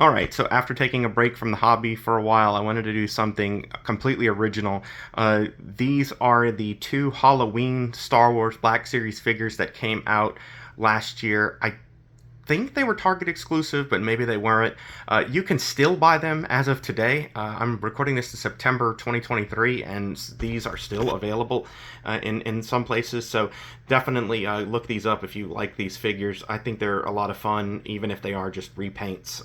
Alright, so after taking a break from the hobby for a while, I wanted to do something completely original. These are the two Halloween Star Wars Black Series figures that came out last year. I think they were Target exclusive, but maybe they weren't. You can still buy them as of today. I'm recording this in September 2023, and these are still available in some places. So definitely look these up if you like these figures. I think they're a lot of fun, even if they are just repaints.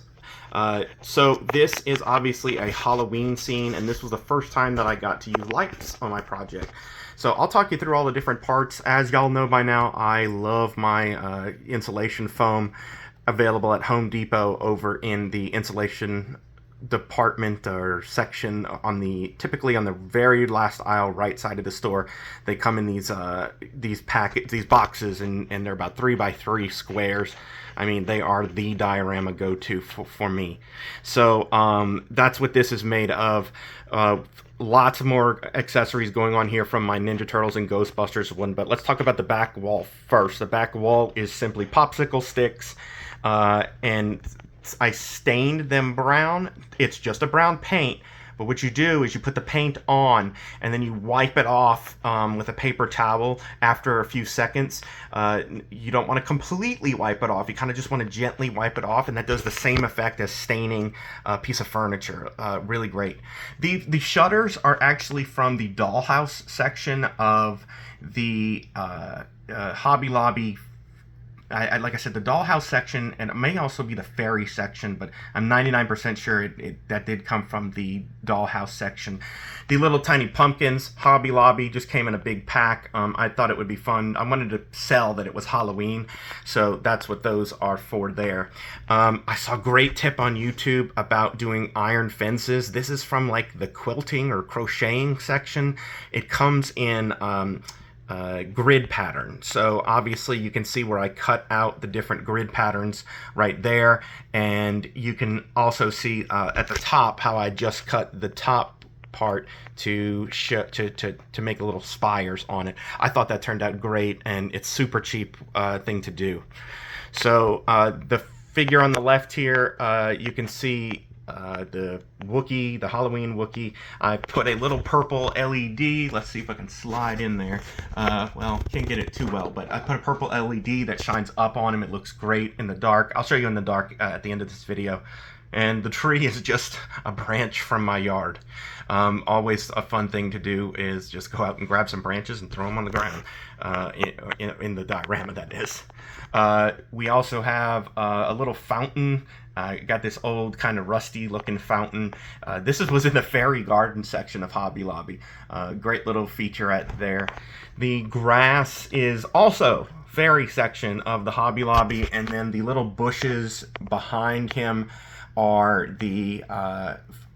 So this is obviously a Halloween scene, and this was the first time that I got to use lights on my project. So I'll talk you through all the different parts. As y'all know by now, I love my insulation foam available at Home Depot over in the insulation department or section on the typically on the very last aisle right side of the store. They come in these boxes, and they're about 3x3 squares. I mean, they are the diorama go-to for me. So that's what this is made of. Lots more accessories going on here from my Ninja Turtles and Ghostbusters one, but let's talk about the back wall first. The back wall is simply popsicle sticks, and I stained them brown. It's just a brown paint, but what you do is you put the paint on and then you wipe it off with a paper towel after a few seconds. You don't want to completely wipe it off. You kind of just want to gently wipe it off, and that does the same effect as staining a piece of furniture. Really great. The shutters are actually from the dollhouse section of the Hobby Lobby. Like I said, the dollhouse section, and it may also be the fairy section, but I'm 99% sure that did come from the dollhouse section. The little tiny pumpkins, Hobby Lobby, just came in a big pack. I thought it would be fun. I wanted to sell that it was Halloween, so that's what those are for there. I saw a great tip on YouTube about doing iron fences. This is from like the quilting or crocheting section. It comes in grid pattern. So obviously you can see where I cut out the different grid patterns right there, and you can also see at the top how I just cut the top part to make little spires on it. I thought that turned out great, and it's super cheap thing to do. So the figure on the left here, you can see the Wookiee, the Halloween Wookiee. I put a little purple LED. Let's see if I can slide in there. Well, can't get it too well, but I put a purple LED that shines up on him. It looks great in the dark. I'll show you in the dark at the end of this video. And the tree is just a branch from my yard. Always a fun thing to do is just go out and grab some branches and throw them on the ground. In the diorama, that is. We also have a little fountain. I got this old kind of rusty looking fountain. This was in the fairy garden section of Hobby Lobby. Great little featurette there. The grass is also fairy section of the Hobby Lobby, and then the little bushes behind him are the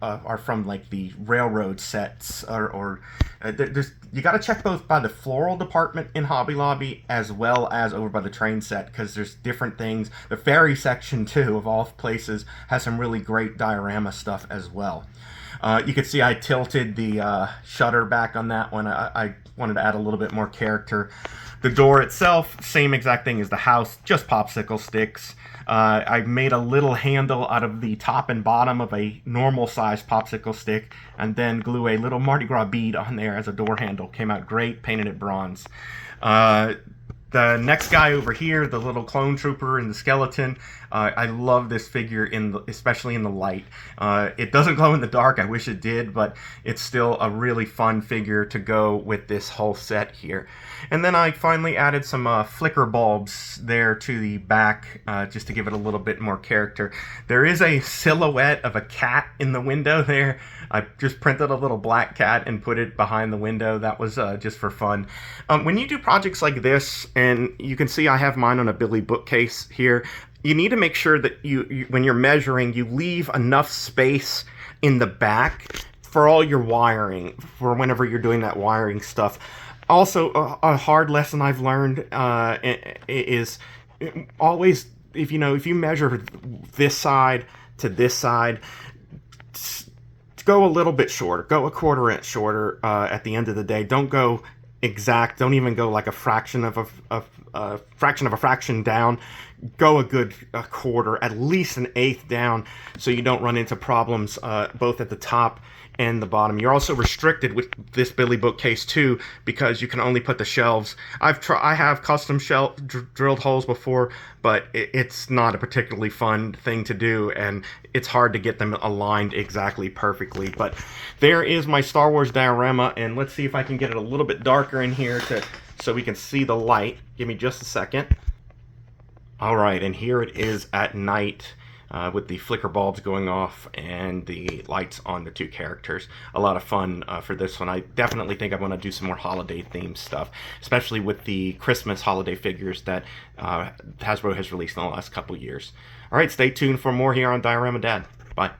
are from like the railroad sets, or there's, you got to check both by the floral department in Hobby Lobby as well as over by the train set, because there's different things. The fairy section too, of all places, has some really great diorama stuff as well. You can see I tilted the shutter back on that one. I wanted to add a little bit more character. The door itself, same exact thing as the house, just popsicle sticks. I made a little handle out of the top and bottom of a normal size popsicle stick, and then glue a little Mardi Gras bead on there as a door handle. Came out great, painted it bronze. The next guy over here, the little clone trooper and the skeleton, I love this figure, especially in the light. It doesn't glow in the dark, I wish it did, but it's still a really fun figure to go with this whole set here. And then I finally added some flicker bulbs there to the back, just to give it a little bit more character. There is a silhouette of a cat in the window there. I just printed a little black cat and put it behind the window. That was just for fun. When you do projects like this, and you can see I have mine on a Billy bookcase here, you need to make sure that when you're measuring, you leave enough space in the back for all your wiring, for whenever you're doing that wiring stuff. Also, a hard lesson I've learned is always, if you measure this side to this side, go a little bit shorter. Go a quarter inch shorter at the end of the day. Don't go exact. Don't even go like a fraction of a fraction down. go a good quarter, at least an eighth down, so you don't run into problems both at the top and the bottom. You're also restricted with this Billy bookcase too, because you can only put the shelves. I have custom shelf drilled holes before, but it's not a particularly fun thing to do, and it's hard to get them aligned exactly perfectly. But there is my Star Wars diorama, and let's see if I can get it a little bit darker in here so we can see the light. Give me just a second. All right, and here it is at night with the flicker bulbs going off and the lights on the two characters. A lot of fun for this one. I definitely think I want to do some more holiday themed stuff, especially with the Christmas holiday figures that Hasbro has released in the last couple years. All right, stay tuned for more here on Diorama Dad. Bye.